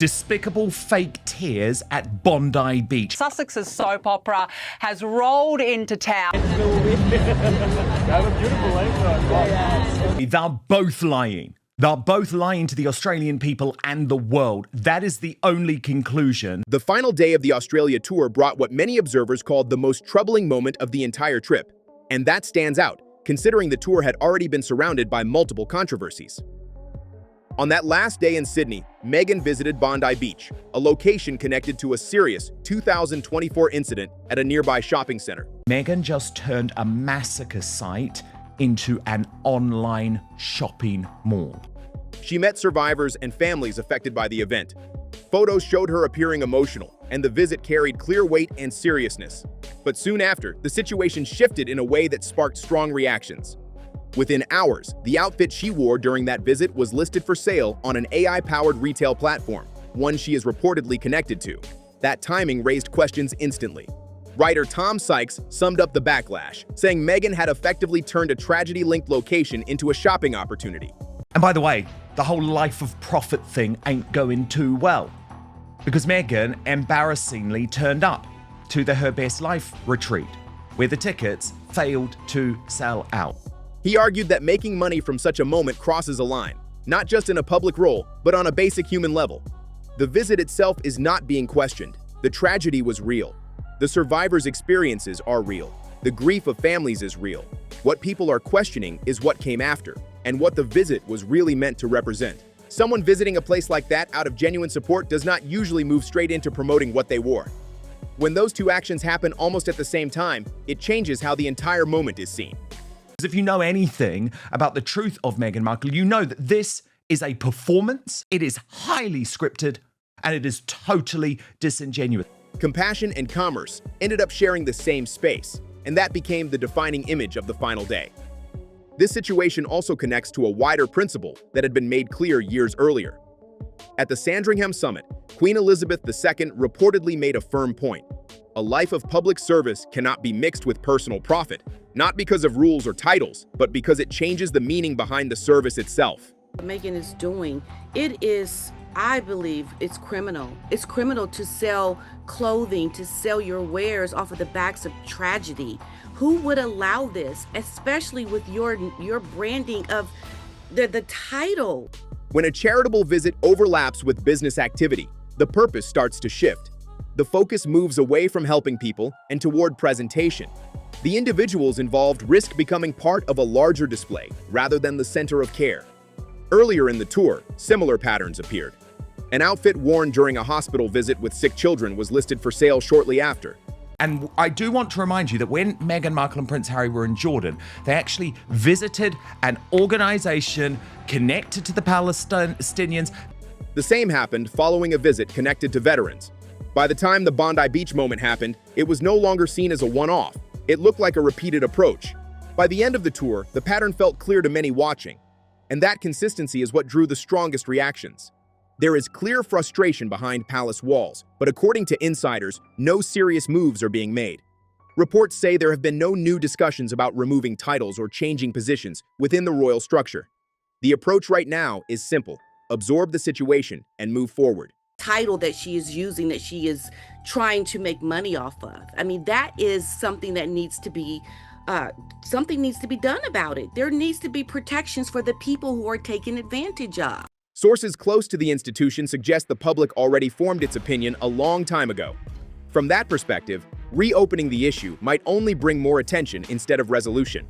Despicable fake tears at Bondi Beach. Sussex's soap opera has rolled into town. They're both lying. They're both lying to the Australian people and the world. That is the only conclusion. The final day of the Australia tour brought what many observers called the most troubling moment of the entire trip. And that stands out, considering the tour had already been surrounded by multiple controversies. On that last day in Sydney, Meghan visited Bondi Beach, a location connected to a serious 2024 incident at a nearby shopping center. Meghan just turned a massacre site into an online shopping mall. She met survivors and families affected by the event. Photos showed her appearing emotional, and the visit carried clear weight and seriousness. But soon after, the situation shifted in a way that sparked strong reactions. Within hours, the outfit she wore during that visit was listed for sale on an AI-powered retail platform, one she is reportedly connected to. That timing raised questions instantly. Writer Tom Sykes summed up the backlash, saying Meghan had effectively turned a tragedy-linked location into a shopping opportunity. And by the way, the whole life of profit thing ain't going too well, because Meghan embarrassingly turned up to the Her Best Life retreat, where the tickets failed to sell out. He argued that making money from such a moment crosses a line, not just in a public role, but on a basic human level. The visit itself is not being questioned. The tragedy was real. The survivors' experiences are real. The grief of families is real. What people are questioning is what came after, and what the visit was really meant to represent. Someone visiting a place like that out of genuine support does not usually move straight into promoting what they wore. When those two actions happen almost at the same time, it changes how the entire moment is seen. If you know anything about the truth of Meghan Markle, you know that this is a performance, it is highly scripted, and it is totally disingenuous. Compassion and commerce ended up sharing the same space, and that became the defining image of the final day. This situation also connects to a wider principle that had been made clear years earlier. At the Sandringham Summit, Queen Elizabeth II reportedly made a firm point. A life of public service cannot be mixed with personal profit, not because of rules or titles, but because it changes the meaning behind the service itself. What Meghan is doing, it is, I believe, it's criminal. It's criminal to sell clothing, to sell your wares off of the backs of tragedy. Who would allow this, especially with your branding of the title? When a charitable visit overlaps with business activity, the purpose starts to shift. The focus moves away from helping people and toward presentation. The individuals involved risk becoming part of a larger display rather than the center of care. Earlier in the tour, similar patterns appeared. An outfit worn during a hospital visit with sick children was listed for sale shortly after. And I do want to remind you that when Meghan Markle and Prince Harry were in Jordan, they actually visited an organization connected to the Palestinians. The same happened following a visit connected to veterans. By the time the Bondi Beach moment happened, it was no longer seen as a one-off. It looked like a repeated approach. By the end of the tour, the pattern felt clear to many watching. And that consistency is what drew the strongest reactions. There is clear frustration behind palace walls, but according to insiders, no serious moves are being made. Reports say there have been no new discussions about removing titles or changing positions within the royal structure. The approach right now is simple: absorb the situation and move forward. Title that she is using, that she is trying to make money off of. I mean, that is something that needs to be done about it. There needs to be protections for the people who are taken advantage of. Sources close to the institution suggest the public already formed its opinion a long time ago. From that perspective, reopening the issue might only bring more attention instead of resolution.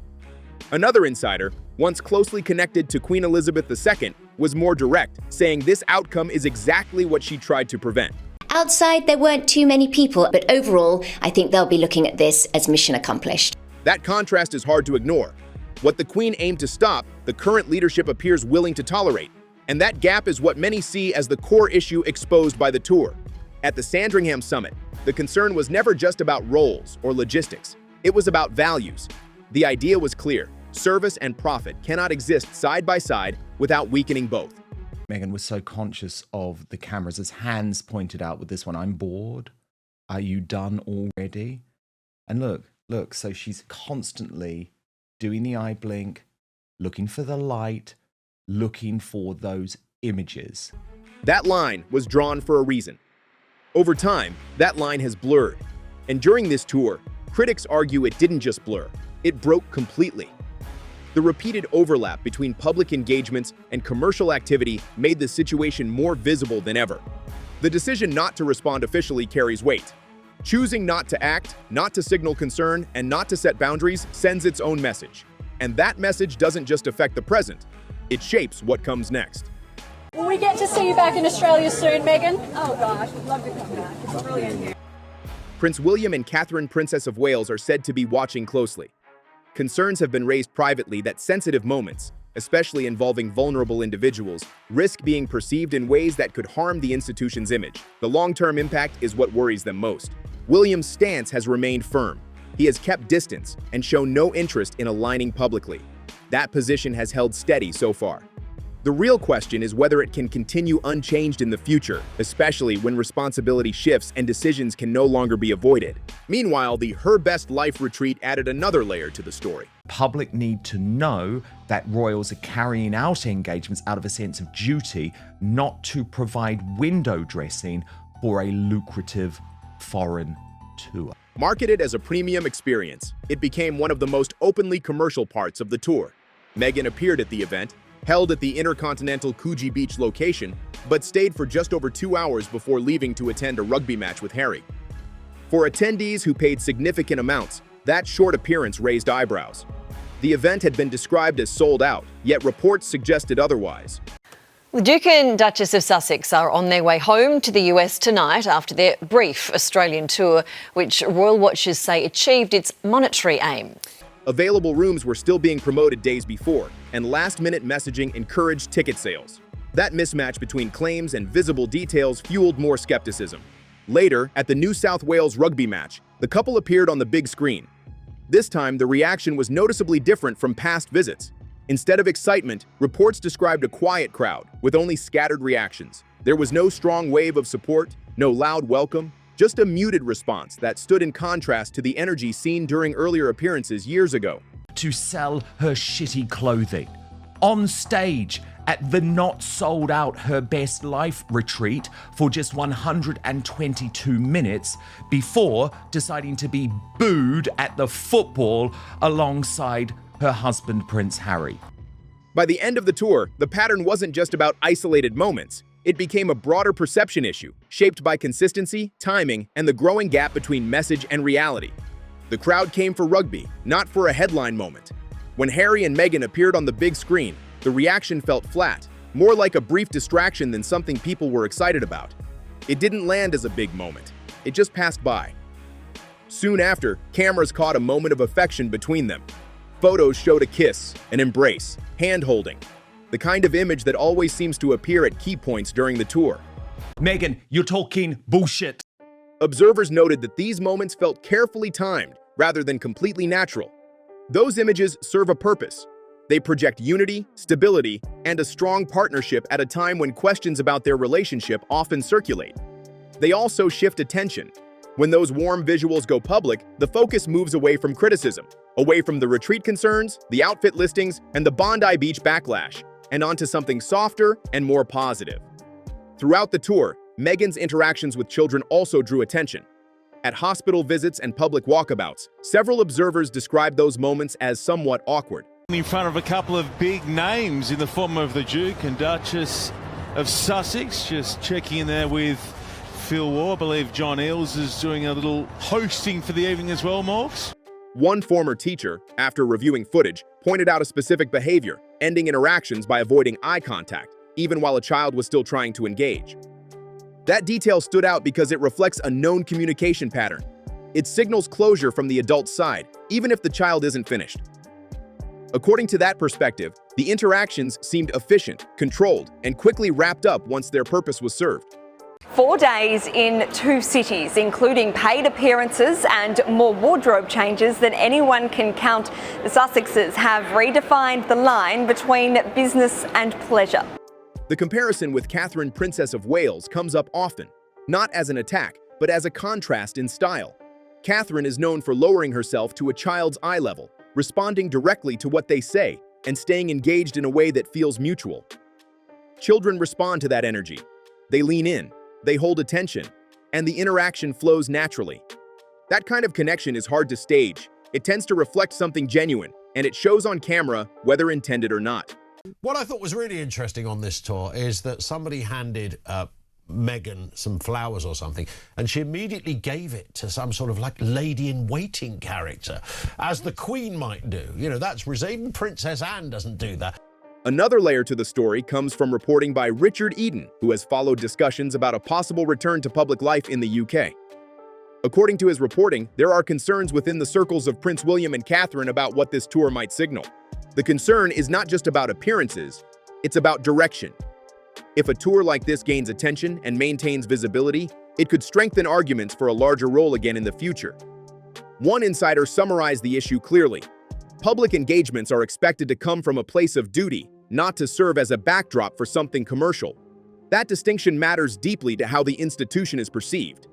Another insider, once closely connected to Queen Elizabeth II, was more direct, saying this outcome is exactly what she tried to prevent. Outside, there weren't too many people, but overall, I think they'll be looking at this as mission accomplished. That contrast is hard to ignore. What the Queen aimed to stop, the current leadership appears willing to tolerate. And that gap is what many see as the core issue exposed by the tour. At the Sandringham Summit, the concern was never just about roles or logistics. It was about values. The idea was clear: service and profit cannot exist side by side without weakening both. Meghan was so conscious of the cameras, as Hans pointed out with this one. I'm bored. Are you done already? And look, so she's constantly doing the eye blink, looking for the light, looking for those images. That line was drawn for a reason. Over time, that line has blurred. And during this tour, critics argue it didn't just blur, it broke completely. The repeated overlap between public engagements and commercial activity made the situation more visible than ever. The decision not to respond officially carries weight. Choosing not to act, not to signal concern, and not to set boundaries sends its own message. And that message doesn't just affect the present, it shapes what comes next. Will we get to see you back in Australia soon, Meghan? Oh gosh, we'd love to come back. It's brilliant here. Prince William and Catherine, Princess of Wales, are said to be watching closely. Concerns have been raised privately that sensitive moments, especially involving vulnerable individuals, risk being perceived in ways that could harm the institution's image. The long-term impact is what worries them most. William's stance has remained firm. He has kept distance and shown no interest in aligning publicly. That position has held steady so far. The real question is whether it can continue unchanged in the future, especially when responsibility shifts and decisions can no longer be avoided. Meanwhile, the Her Best Life retreat added another layer to the story. Public need to know that royals are carrying out engagements out of a sense of duty, not to provide window dressing for a lucrative foreign tour. Marketed as a premium experience, it became one of the most openly commercial parts of the tour. Meghan appeared at the event, held at the intercontinental Bondi Beach location, but stayed for just over 2 hours before leaving to attend a rugby match with Harry. For attendees who paid significant amounts, that short appearance raised eyebrows. The event had been described as sold out, yet reports suggested otherwise. The Duke and Duchess of Sussex are on their way home to the US tonight after their brief Australian tour, which royal watchers say achieved its monetary aim. Available rooms were still being promoted days before, and last-minute messaging encouraged ticket sales. That mismatch between claims and visible details fueled more skepticism. Later, at the New South Wales rugby match, the couple appeared on the big screen. This time, the reaction was noticeably different from past visits. Instead of excitement, reports described a quiet crowd, with only scattered reactions. There was no strong wave of support, no loud welcome, just a muted response that stood in contrast to the energy seen during earlier appearances years ago. To sell her shitty clothing on stage at the not sold out Her Best Life retreat for just 122 minutes before deciding to be booed at the football alongside her husband, Prince Harry. By the end of the tour, the pattern wasn't just about isolated moments. It became a broader perception issue, shaped by consistency, timing, and the growing gap between message and reality. The crowd came for rugby, not for a headline moment. When Harry and Meghan appeared on the big screen, the reaction felt flat, more like a brief distraction than something people were excited about. It didn't land as a big moment. It just passed by. Soon after, cameras caught a moment of affection between them. Photos showed a kiss, an embrace, hand-holding, the kind of image that always seems to appear at key points during the tour. Meghan, you're talking bullshit. Observers noted that these moments felt carefully timed rather than completely natural. Those images serve a purpose. They project unity, stability, and a strong partnership at a time when questions about their relationship often circulate. They also shift attention. When those warm visuals go public, the focus moves away from criticism, away from the retreat concerns, the outfit listings, and the Bondi Beach backlash, and onto something softer and more positive. Throughout the tour, Meghan's interactions with children also drew attention. At hospital visits and public walkabouts, several observers described those moments as somewhat awkward. In front of a couple of big names in the form of the Duke and Duchess of Sussex, just checking in there with Phil Waugh. I believe John Eales is doing a little hosting for the evening as well, Morgs. One former teacher, after reviewing footage, pointed out a specific behavior, ending interactions by avoiding eye contact, even while a child was still trying to engage. That detail stood out because it reflects a known communication pattern. It signals closure from the adult's side, even if the child isn't finished. According to that perspective, the interactions seemed efficient, controlled, and quickly wrapped up once their purpose was served. 4 days in 2 cities, including paid appearances and more wardrobe changes than anyone can count. The Sussexes have redefined the line between business and pleasure. The comparison with Catherine, Princess of Wales, comes up often, not as an attack, but as a contrast in style. Catherine is known for lowering herself to a child's eye level, responding directly to what they say, and staying engaged in a way that feels mutual. Children respond to that energy. They lean in, they hold attention, and the interaction flows naturally. That kind of connection is hard to stage. It tends to reflect something genuine, and it shows on camera, whether intended or not. What I thought was really interesting on this tour is that somebody handed Meghan some flowers or something, and she immediately gave it to some sort of like lady-in-waiting character, as the Queen might do. You know, that's even Princess Anne doesn't do that. Another layer to the story comes from reporting by Richard Eden, who has followed discussions about a possible return to public life in the UK. According to his reporting, there are concerns within the circles of Prince William and Catherine about what this tour might signal. The concern is not just about appearances, it's about direction. If a tour like this gains attention and maintains visibility, it could strengthen arguments for a larger role again in the future. One insider summarized the issue clearly. Public engagements are expected to come from a place of duty, not to serve as a backdrop for something commercial. That distinction matters deeply to how the institution is perceived.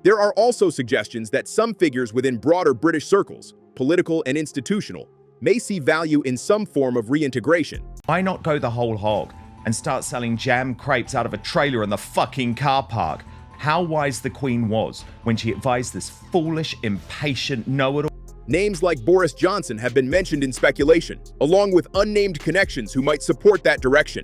There are also suggestions that some figures within broader British circles, political and institutional, may see value in some form of reintegration. Why not go the whole hog and start selling jam crepes out of a trailer in the fucking car park? How wise the Queen was when she advised this foolish, impatient know-it-all. Names like Boris Johnson have been mentioned in speculation, along with unnamed connections who might support that direction.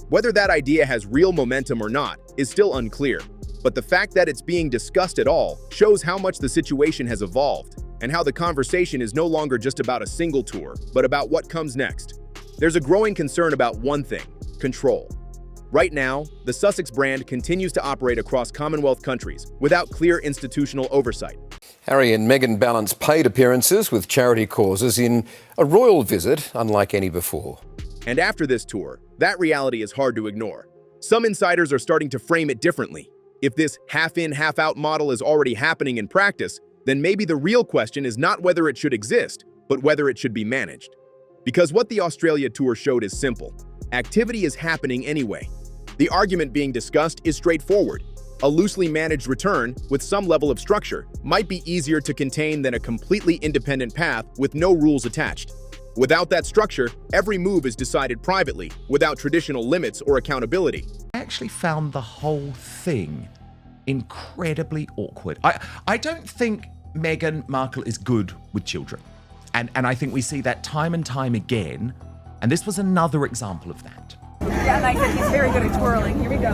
Whether that idea has real momentum or not is still unclear, but the fact that it's being discussed at all shows how much the situation has evolved and how the conversation is no longer just about a single tour, but about what comes next. There's a growing concern about one thing: control. Right now, the Sussex brand continues to operate across Commonwealth countries without clear institutional oversight. Harry and Meghan balance paid appearances with charity causes in a royal visit unlike any before. And after this tour, that reality is hard to ignore. Some insiders are starting to frame it differently. If this half-in, half-out model is already happening in practice, then maybe the real question is not whether it should exist, but whether it should be managed. Because what the Australia tour showed is simple. Activity is happening anyway. The argument being discussed is straightforward. A loosely managed return with some level of structure might be easier to contain than a completely independent path with no rules attached. Without that structure, every move is decided privately, without traditional limits or accountability. I actually found the whole thing incredibly awkward. I don't think Meghan Markle is good with children. And I think we see that time and time again. And this was another example of that. Yeah, and I said he's very good at twirling. Here we go.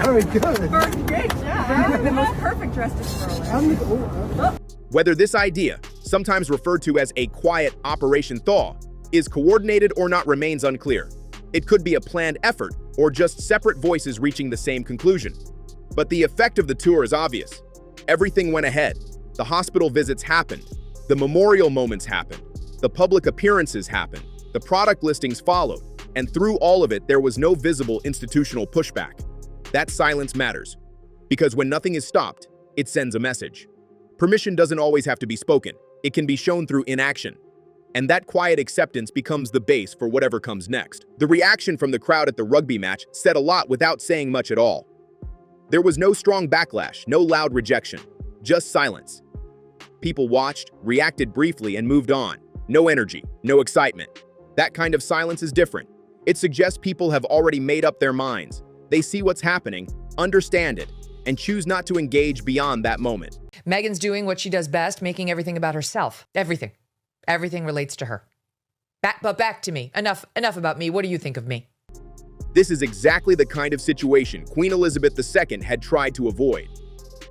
Very good. Great job. The most perfect dress to twirl. Whether this idea, sometimes referred to as a quiet Operation Thaw, is coordinated or not remains unclear. It could be a planned effort or just separate voices reaching the same conclusion. But the effect of the tour is obvious. Everything went ahead. The hospital visits happened. The memorial moments happened. The public appearances happened. The product listings followed. And through all of it, there was no visible institutional pushback. That silence matters. Because when nothing is stopped, it sends a message. Permission doesn't always have to be spoken. It can be shown through inaction. And that quiet acceptance becomes the base for whatever comes next. The reaction from the crowd at the rugby match said a lot without saying much at all. There was no strong backlash, no loud rejection, just silence. People watched, reacted briefly, and moved on. No energy, no excitement. That kind of silence is different. It suggests people have already made up their minds. They see what's happening, understand it, and choose not to engage beyond that moment. Meghan's doing what she does best, making everything about herself. Everything. Everything relates to her. But back to me. Enough about me. What do you think of me? This is exactly the kind of situation Queen Elizabeth II had tried to avoid.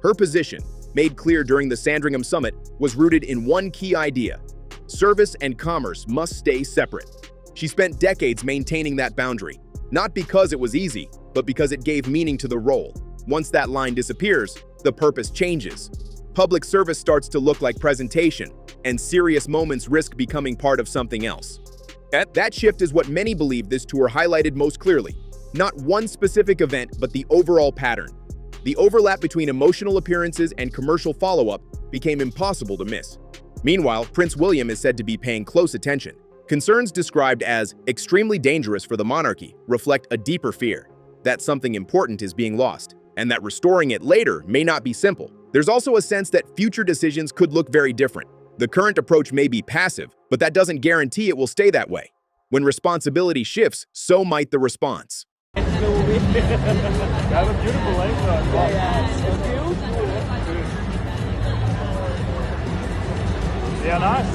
Her position, made clear during the Sandringham Summit, was rooted in one key idea: service and commerce must stay separate. She spent decades maintaining that boundary, not because it was easy, but because it gave meaning to the role. Once that line disappears, the purpose changes. Public service starts to look like presentation, and serious moments risk becoming part of something else. That shift is what many believe this tour highlighted most clearly. Not one specific event, but the overall pattern. The overlap between emotional appearances and commercial follow-up became impossible to miss. Meanwhile, Prince William is said to be paying close attention. Concerns described as extremely dangerous for the monarchy reflect a deeper fear that something important is being lost, and that restoring it later may not be simple. There's also a sense that future decisions could look very different. The current approach may be passive, but that doesn't guarantee it will stay that way. When responsibility shifts, so might the response. Yeah, nice.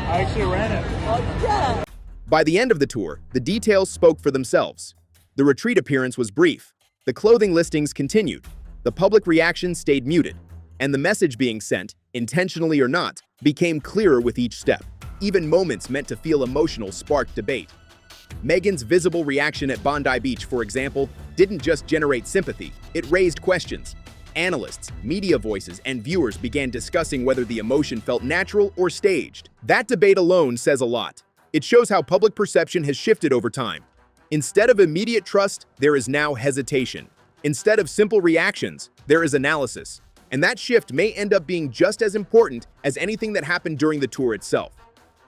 I actually ran it. By the end of the tour, the details spoke for themselves. The retreat appearance was brief. The clothing listings continued. The public reaction stayed muted. And the message being sent, intentionally or not, became clearer with each step. Even moments meant to feel emotional sparked debate. Meghan's visible reaction at Bondi Beach, for example, didn't just generate sympathy, it raised questions. Analysts, media voices, and viewers began discussing whether the emotion felt natural or staged. That debate alone says a lot. It shows how public perception has shifted over time. Instead of immediate trust, there is now hesitation. Instead of simple reactions, there is analysis. And that shift may end up being just as important as anything that happened during the tour itself.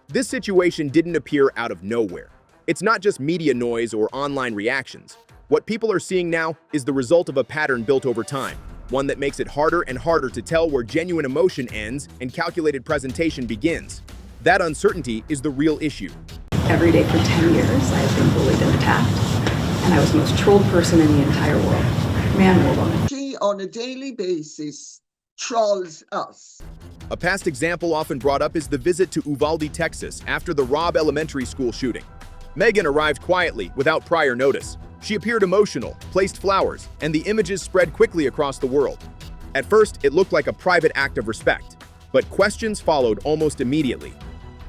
This situation didn't appear out of nowhere. It's not just media noise or online reactions. What people are seeing now is the result of a pattern built over time, one that makes it harder and harder to tell where genuine emotion ends and calculated presentation begins. That uncertainty is the real issue. Every day for 10 years, I have been bullied and attacked, and I was the most trolled person in the entire world, man or woman. She, on a daily basis, trolls us. A past example often brought up is the visit to Uvalde, Texas, after the Robb Elementary School shooting. Meghan arrived quietly, without prior notice. She appeared emotional, placed flowers, and the images spread quickly across the world. At first, it looked like a private act of respect, but questions followed almost immediately.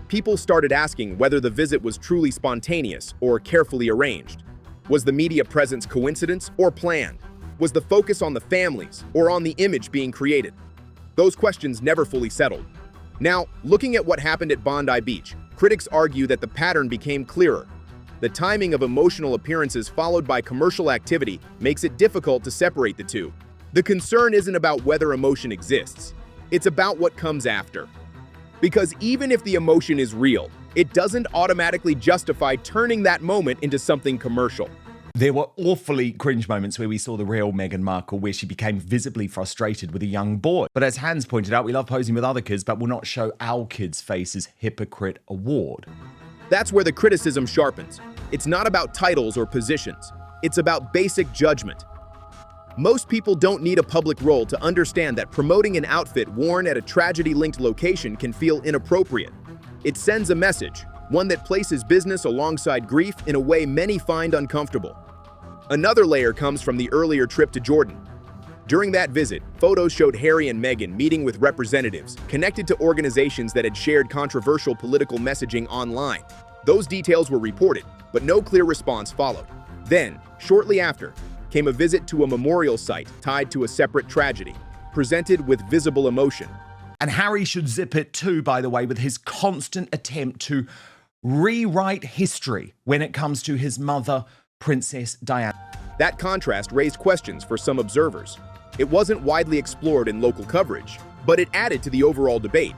People started asking whether the visit was truly spontaneous or carefully arranged. Was the media presence coincidence or planned? Was the focus on the families or on the image being created? Those questions never fully settled. Now, looking at what happened at Bondi Beach, critics argue that the pattern became clearer. The timing of emotional appearances followed by commercial activity makes it difficult to separate the two. The concern isn't about whether emotion exists. It's about what comes after. Because even if the emotion is real, it doesn't automatically justify turning that moment into something commercial. There were awfully cringe moments where we saw the real Meghan Markle, where she became visibly frustrated with a young boy. But as Hans pointed out, we love posing with other kids, but will not show our kids' faces hypocrite award. That's where the criticism sharpens. It's not about titles or positions. It's about basic judgment. Most people don't need a public role to understand that promoting an outfit worn at a tragedy-linked location can feel inappropriate. It sends a message, one that places business alongside grief in a way many find uncomfortable. Another layer comes from the earlier trip to Jordan. During that visit, photos showed Harry and Meghan meeting with representatives connected to organizations that had shared controversial political messaging online. Those details were reported, but no clear response followed. Then, shortly after, came a visit to a memorial site tied to a separate tragedy, presented with visible emotion. And Harry should zip it too, by the way, with his constant attempt to rewrite history when it comes to his mother, Princess Diana. That contrast raised questions for some observers. It wasn't widely explored in local coverage, but it added to the overall debate.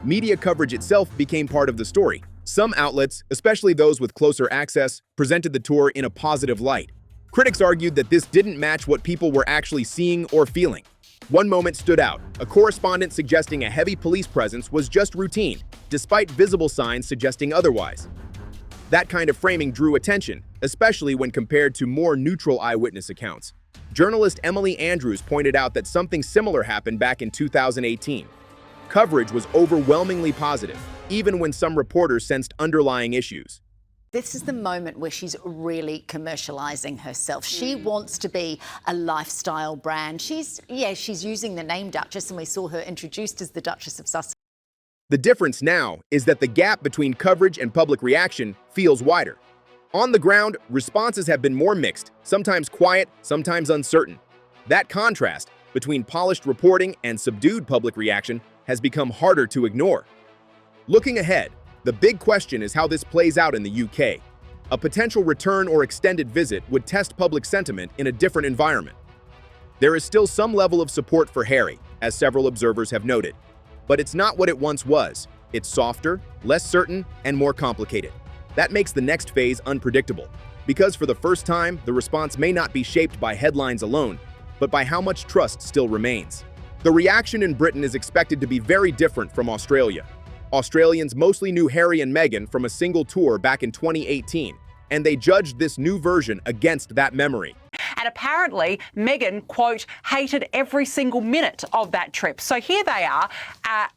Media coverage itself became part of the story. Some outlets, especially those with closer access, presented the tour in a positive light. Critics argued that this didn't match what people were actually seeing or feeling. One moment stood out, a correspondent suggesting a heavy police presence was just routine, despite visible signs suggesting otherwise. That kind of framing drew attention, especially when compared to more neutral eyewitness accounts. Journalist Emily Andrews pointed out that something similar happened back in 2018. Coverage was overwhelmingly positive, even when some reporters sensed underlying issues. This is the moment where she's really commercializing herself. She wants to be a lifestyle brand. She's using the name Duchess, and we saw her introduced as the Duchess of Sussex. The difference now is that the gap between coverage and public reaction feels wider. On the ground, responses have been more mixed, sometimes quiet, sometimes uncertain. That contrast between polished reporting and subdued public reaction has become harder to ignore. Looking ahead, the big question is how this plays out in the UK. A potential return or extended visit would test public sentiment in a different environment. There is still some level of support for Harry, as several observers have noted. But it's not what it once was. It's softer, less certain, and more complicated. That makes the next phase unpredictable, because for the first time, the response may not be shaped by headlines alone, but by how much trust still remains. The reaction in Britain is expected to be very different from Australia. Australians mostly knew Harry and Meghan from a single tour back in 2018, and they judged this new version against that memory. And apparently, Meghan, quote, hated every single minute of that trip. So here they are,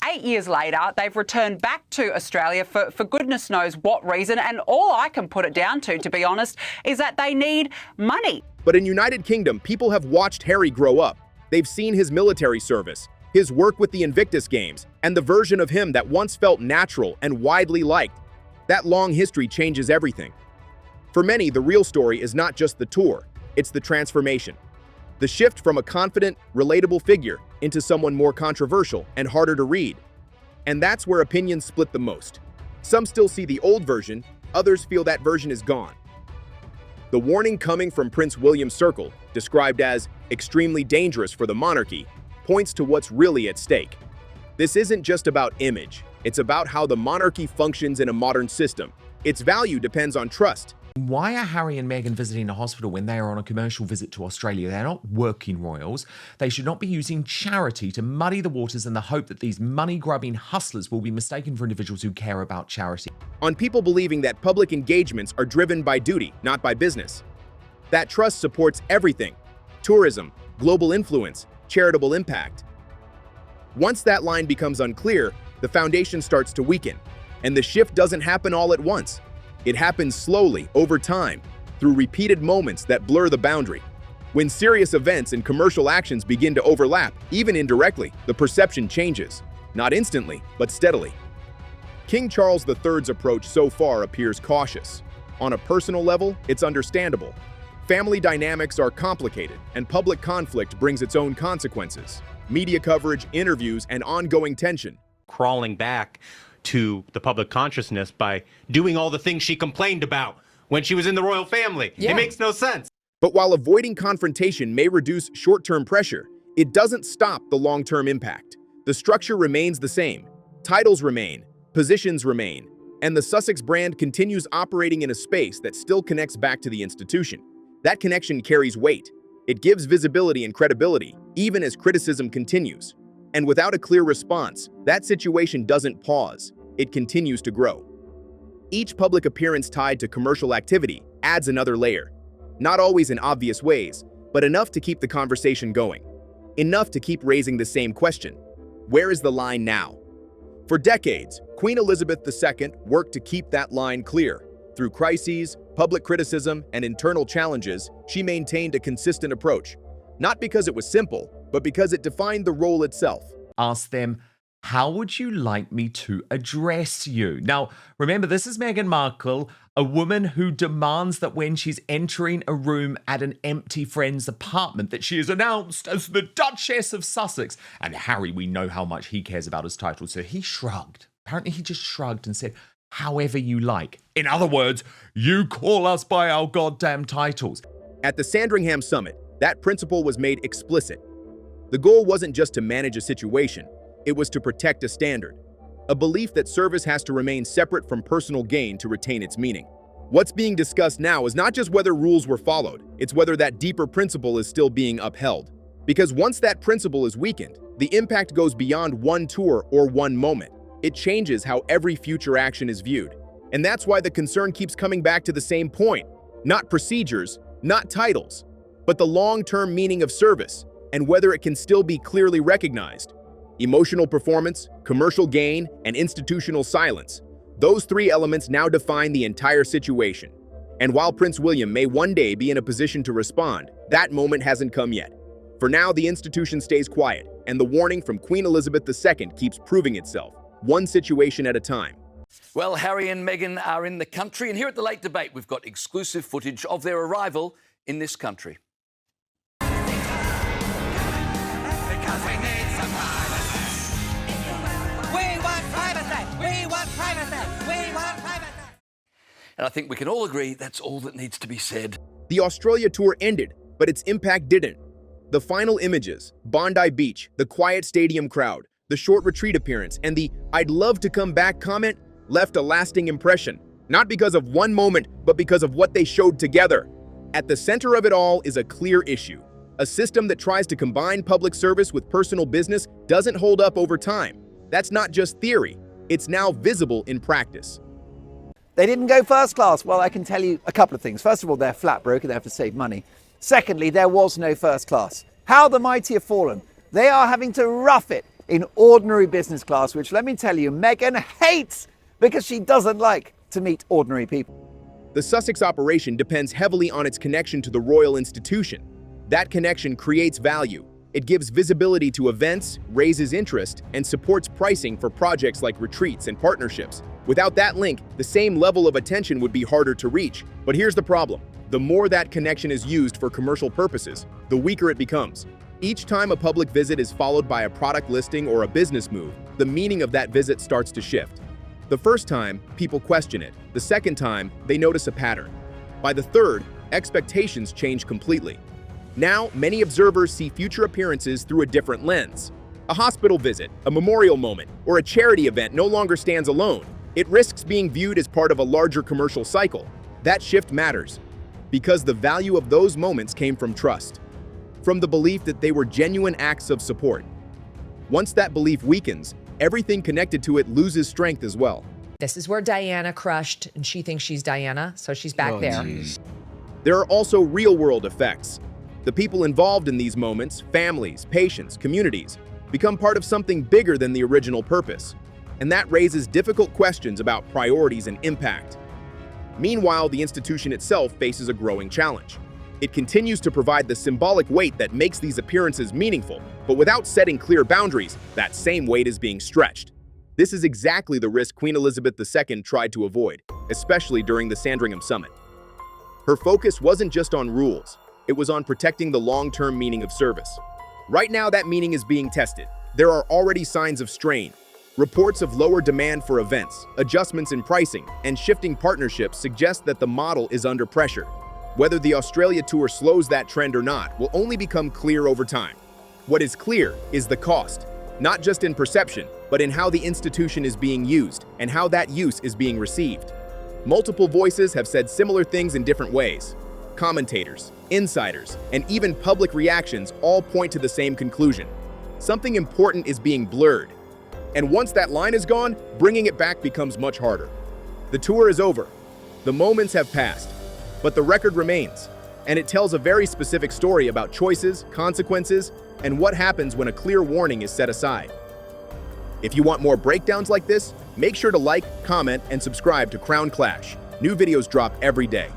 8 years later, they've returned back to Australia for goodness knows what reason. And all I can put it down to be honest, is that they need money. But in United Kingdom, people have watched Harry grow up. They've seen his military service, his work with the Invictus Games, and the version of him that once felt natural and widely liked. That long history changes everything. For many, the real story is not just the tour, it's the transformation. The shift from a confident, relatable figure into someone more controversial and harder to read. And that's where opinions split the most. Some still see the old version, others feel that version is gone. The warning coming from Prince William's circle, described as extremely dangerous for the monarchy, points to what's really at stake. This isn't just about image, it's about how the monarchy functions in a modern system. Its value depends on trust. Why are Harry and Meghan visiting a hospital when they are on a commercial visit to Australia? They're not working royals. They should not be using charity to muddy the waters in the hope that these money-grubbing hustlers will be mistaken for individuals who care about charity. On people believing that public engagements are driven by duty, not by business. That trust supports everything: tourism, global influence, charitable impact. Once that line becomes unclear, the foundation starts to weaken, and the shift doesn't happen all at once. It happens slowly, over time, through repeated moments that blur the boundary. When serious events and commercial actions begin to overlap, even indirectly, the perception changes. Not instantly, but steadily. King Charles III's approach so far appears cautious. On a personal level, it's understandable. Family dynamics are complicated, and public conflict brings its own consequences. Media coverage, interviews, and ongoing tension. Crawling back to the public consciousness by doing all the things she complained about when she was in the royal family. Yeah. It makes no sense. But while avoiding confrontation may reduce short-term pressure, it doesn't stop the long-term impact. The structure remains the same. Titles remain, positions remain, and the Sussex brand continues operating in a space that still connects back to the institution. That connection carries weight. It gives visibility and credibility, even as criticism continues. And without a clear response, that situation doesn't pause. It continues to grow. Each public appearance tied to commercial activity adds another layer. Not always in obvious ways, but enough to keep the conversation going. Enough to keep raising the same question: where is the line now? For decades, Queen Elizabeth II worked to keep that line clear. Through crises, public criticism, and internal challenges, she maintained a consistent approach. Not because it was simple, but because it defined the role itself. Ask them, how would you like me to address you? Now, remember, this is Meghan Markle, a woman who demands that when she's entering a room at an empty friend's apartment, that she is announced as the Duchess of Sussex. And Harry, we know how much he cares about his title, so he shrugged. Apparently, he just shrugged and said, however you like. In other words, you call us by our goddamn titles. At the Sandringham Summit, that principle was made explicit. The goal wasn't just to manage a situation, it was to protect a standard, a belief that service has to remain separate from personal gain to retain its meaning. What's being discussed now is not just whether rules were followed, it's whether that deeper principle is still being upheld. Because once that principle is weakened, the impact goes beyond one tour or one moment. It changes how every future action is viewed. And that's why the concern keeps coming back to the same point. Not procedures, not titles, but the long-term meaning of service and whether it can still be clearly recognized. Emotional performance, commercial gain, and institutional silence. Those three elements now define the entire situation. And while Prince William may one day be in a position to respond, that moment hasn't come yet. For now, the institution stays quiet, and the warning from Queen Elizabeth II keeps proving itself, one situation at a time. Well, Harry and Meghan are in the country, and here at the Late Debate, we've got exclusive footage of their arrival in this country. And I think we can all agree that's all that needs to be said. The Australia tour ended, but its impact didn't. The final images, Bondi Beach, the quiet stadium crowd, the short retreat appearance, and the "I'd love to come back" comment left a lasting impression. Not because of one moment, but because of what they showed together. At the center of it all is a clear issue: A system that tries to combine public service with personal business doesn't hold up over time. That's not just theory, it's now visible in practice. They didn't go first class. Well, I can tell you a couple of things. First of all, they're flat broke and they have to save money. Secondly, there was no first class. How the mighty have fallen. They are having to rough it in ordinary business class, which, let me tell you, Meghan hates because she doesn't like to meet ordinary people. The Sussex operation depends heavily on its connection to the royal institution. That connection creates value. It gives visibility to events, raises interest, and supports pricing for projects like retreats and partnerships. Without that link, the same level of attention would be harder to reach. But here's the problem. The more that connection is used for commercial purposes, the weaker it becomes. Each time a public visit is followed by a product listing or a business move, the meaning of that visit starts to shift. The first time, people question it. The second time, they notice a pattern. By the third, expectations change completely. Now, many observers see future appearances through a different lens. A hospital visit, a memorial moment, or a charity event no longer stands alone. It risks being viewed as part of a larger commercial cycle. That shift matters because the value of those moments came from trust, from the belief that they were genuine acts of support. Once that belief weakens, everything connected to it loses strength as well. This is where Diana crushed, and she thinks she's Diana, so she's back there. Geez. There are also real-world effects. The people involved in these moments, families, patients, communities, become part of something bigger than the original purpose. And that raises difficult questions about priorities and impact. Meanwhile, the institution itself faces a growing challenge. It continues to provide the symbolic weight that makes these appearances meaningful, but without setting clear boundaries, that same weight is being stretched. This is exactly the risk Queen Elizabeth II tried to avoid, especially during the Sandringham Summit. Her focus wasn't just on rules, it was on protecting the long-term meaning of service. Right now, that meaning is being tested. There are already signs of strain. Reports of lower demand for events, adjustments in pricing, and shifting partnerships suggest that the model is under pressure. Whether the Australia tour slows that trend or not will only become clear over time. What is clear is the cost, not just in perception, but in how the institution is being used and how that use is being received. Multiple voices have said similar things in different ways. Commentators, insiders, and even public reactions all point to the same conclusion. Something important is being blurred. And once that line is gone, bringing it back becomes much harder. The tour is over. The moments have passed. But the record remains. And it tells a very specific story about choices, consequences, and what happens when a clear warning is set aside. If you want more breakdowns like this, make sure to like, comment, and subscribe to Crown Clash. New videos drop every day.